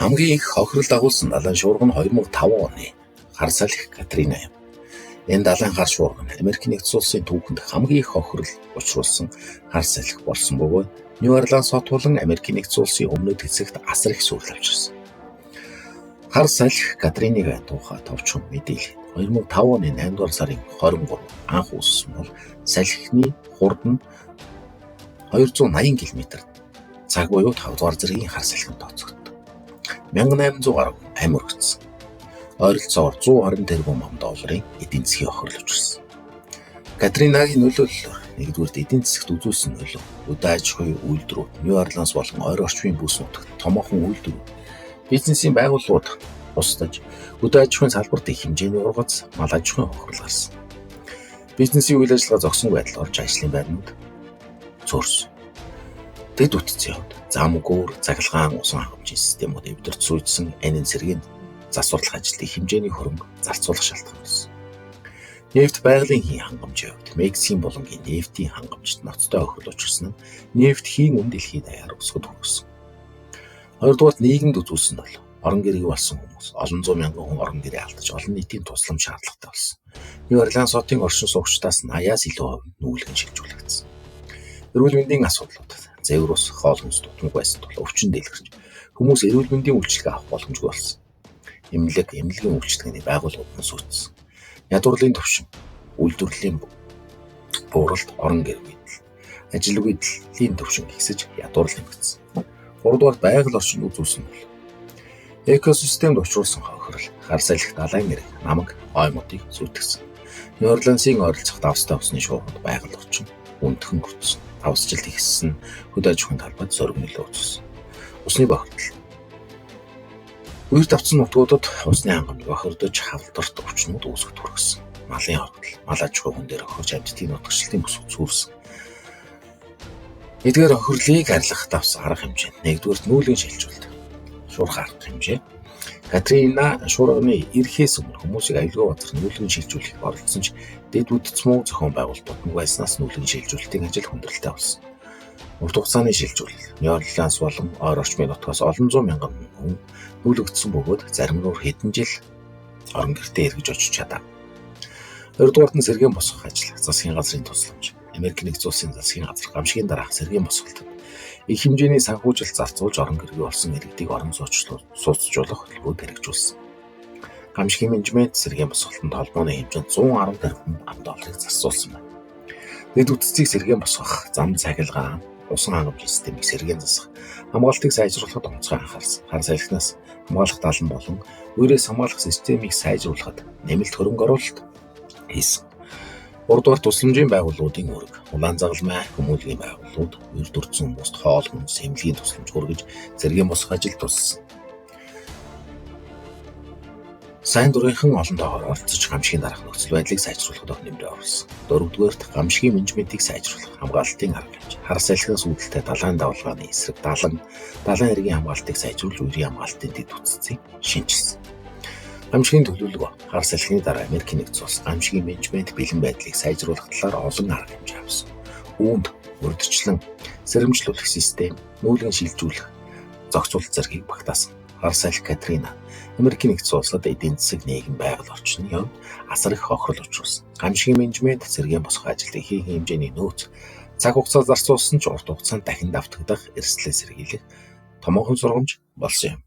Хамгийн их хохирол дагуулсан далайн шуурга нь 2005 оны хар салхи Катрина юм. Энэ далайн хар шуурга нь Америк нэгдсэн улсын түүхэнд хамгийн их хохирол учруулсан хар салхи болсон бөгөөд Нью Орлеанс хот болон Америк нэгдсэн улсын өмнөд хэсэгт асар их сүүл авчирсан. Хар салхи Катриныг тухай товчхон мэдээлэл 2005 оны 8 дугаар сарын 23 анх үүссэн бол салхины хурд нь 280 км цаг буюу 5 дугаар зэргийн хар салхинд тооцогддог. 1800 гаруй амь өргөцсөн. Ойролцоогоор 120 тэрбум $, эдийн засгийн хохирол учирсан. Катринагийн нөлөөлөл нэгдүгээр эдийн засагт үзүүлсэн нөлөө, өдөө аж ахуйн үйлдвэрүүд, Нью Орлеанс болон ойр орчмын бүс нутагт томоохон үйлдвэрүүд, бизнесийн байгууллагууд устдаж, өдөө аж ахуйн салбарт их хэмжээний ургац, мал аж ахуйн хохирол гарсан. Бизнесийн үйл ажиллагаа зогсонгүй байдал орж ажлын байрнууд цөөрсөн. Дэд үтцийн хувьд зам гүүр, цахилгаан, усан хангамжийн системүүд эвдэрч сүйдсэн анийн цэргийн засварлах ажилтны хэмжээний хөрөнгө зарцуулах шалтгаан болсон. Нефт байгалийн хийн хангамжийн хувьд Мексикийн булангийн нефтийн хангамжид ноцтой хохирол учирсан нь нефт хийн үн дэлхийн даяар өсгөд хүргэсэн. Хоёрдугаар нийгэмд үзүүлсэн бол орон гэрээ болсон хүмүүс олон зуун мянган хүн орон гэрээ алдаж олон нийтийн туслам шаардлагатай болсон. Нью Орлеанс хотын оршин суугчдаас 80-аас илүү хувь нүүлгэн шилжүүлэгдсэн. Эрүүл мэндийн асуудлууд зэвэр ус, хоол хүнс дутмаг байсан тул өвчин дэлгэрч хүмүүс эрүүл мэндийн үйлчилгээ авах боломжгүй болсон. Эмнэлгийн үйлчилгээний байгууллагууд нь сүйтгэсэн. Ядуурлын төвшин, үйлдвэрлэлийн бууралт, орон гэр бүл, ажил үйлдлийн төвшин ихсэж ядуурл нэмэгдсэн. 3-дугаар байгаль орчинд үзүүлсэн бол экосистемд учруулсан хохирол, хар салхи далайн нэрэг, намаг, оймуудыг сүйтгэсэн. Нью Орлеансын ойролцох давстай усны шуургад байгаль орчин өндгөн хүрсэн. Давсжилт ихссэн хөдөө аж ахуйн талбайд зориг нөлөө үзүүлсэн. Усны бохирдол. Үер давцсан нутгуудад усны хангамж бохирдож хавдарт өвчнүүд үүсгэж хүргэсэн. Малын хордол, мал аж ахуй хүн дээр хохирч амьтдын нутагчлалын бүс үүсгсэн. Эдгээр хохирлыг арилгах давс арга хэмжээ. Нэгдүгээр нүүлгэн шилжүүлэлт. Шуурга арга хэмжээ. Катрина шуурганы ирэхээс өмнө хүмүүсийг аюулгүй газар нүүлгэн шилжүүлэх оролцсон ч дэд үтцмүү зохион байгуулалтууд нугайснаас нүүлгэн шилжүүлэлтийн ажил хүндрэлтэй болсон. Урт хугацааны шилжүүлэл. Нью Орлеанс болон ойр орчмын нутгаас олон зуун мянган хүн нүүлгэгдсэн бөгөөд зарим нь хэдэн жил орон гэртээ эргэж очиж чадав. Хоёрдугаарт нь сэргээн босгох ажил, засгийн газрын тусламж. Америк нэгдсэн улсын засгийн газар гамшигын дараах сэргээн босголтод их хэмжээний санхүүжилт зарцуулж орон гэрээ болсон иргэдийг орон сууцжуулах төлөвөд хэрэгжүүлсэн. Гамшигын менежмент сэргээн босголтод холбооны хэмжээнд $110 тэрбум зарцуулсан байна. Дэд үтцийг сэргээн босгох, зам цахилгаан, усан хангамжийн системийг сэргээн засах, хамгаалтыг сайжруулахад онцгой анхаарсан. Хар салхинаас хамгаалах далан болон үерээс хамгаалах системийг сайжруулахад нэмэлт хөрөнгө оруулалт хийсэн. 3-дугаар тусламжийн байгууллагуудын үүрэг. Улаан загалмай хүмүүнлэгийн байгууллагууд үер дурдсан хүмүүст хоол хүнс, эмнэлгийн тусламж хүргэж сэргээн босгох ажилд туссан. Сайн дурынхан олон тоогоор оролцож гамшигын дараах нөхцөл байдлыг сайжруулахад нэмрээ оруулсан. 4-дүгээрт гамшигын менежментийг сайжруулах, хамгаалтын арга хэмжээ. Хар салхинаас үүдэлтэй далайн давалгааны эсрэг далайн эргийн хамгаалтыг сайжруулж үерийн хамгаалтын дэд үтцийг шинжилсэн. Гамшигын төлөвлөгөө. Хар салхины дараа Америк нэгдсэн улс гамшигын менежмент бэлэн байдлыг сайжруулах талаар олон арга хэмжээ авсан. Үүнд урьдчилан сэрэмжлүүлэх систем, нүүлгэн шилжүүлэх, зохицуулалт зэргийг багтаасан. Хар салхи Катрина Америк нэгдсэн улсад эдийн засаг, нийгэм, байгаль орчны хувьд асар их хохирол учруулсан. Гамшигын менежмент сэргээн босгох ажилд их хэмжээний нөөц, цаг хугацаа зарцуулсан ч урт хугацаанд дахин давтагдах эрсдлээ сэргийлэх томоохон сургамж болсон юм.